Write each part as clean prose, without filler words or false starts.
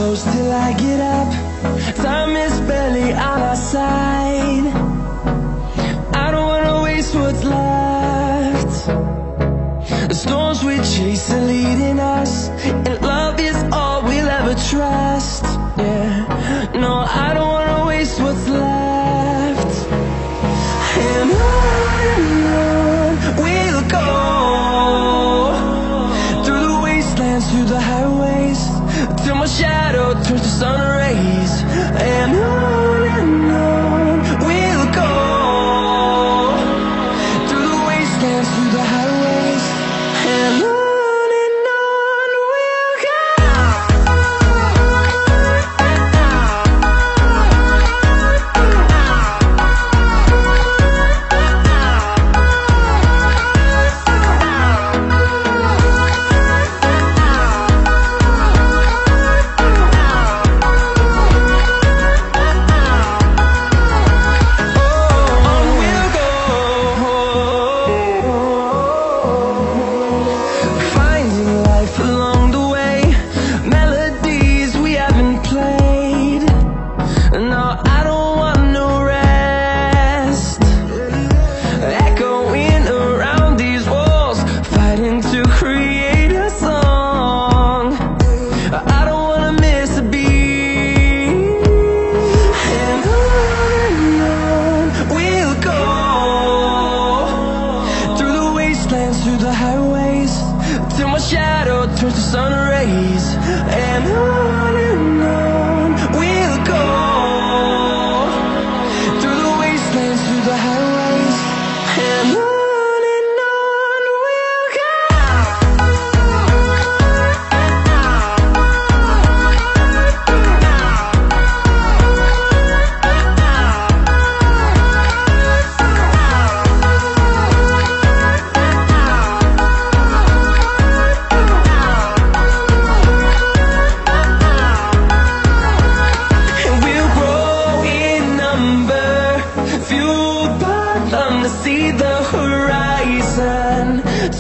close till I get up. Time is barely on our side. I don't wanna waste what's left. The storms we chase are leading us, and love is all we'll ever trust. Yeah, no, I don't wanna waste what's left. And on we'll go, through the wastelands, through the highways, till my shadow turns to sun rays. And on we'll go, through the wastelands, through the highways, and on we'll go. Through the highways, till my shadow turns to sun rays. And on we'll go, through the wastelands, through the highways, and on we'll go. See the horizon,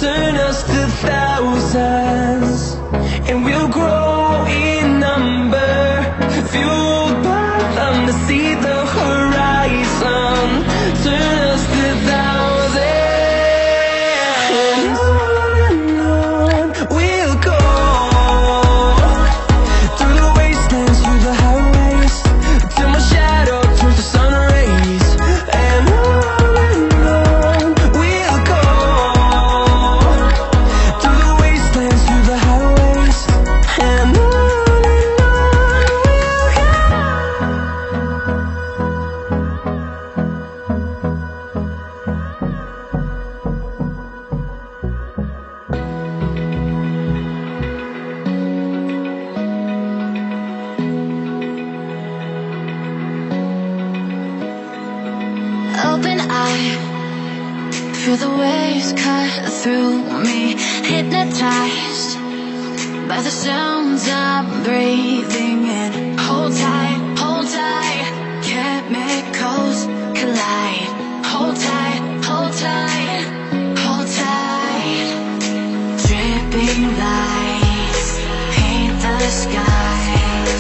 turn us to thousands, and we'll grow in number, fueled by them to see the horizon, turn us to thousands. And on we'll go, through the wastelands, through the highways, till my shadow turns to sun rays. And open eye, feel the waves cut through me, hypnotized by the sounds I'm breathing in.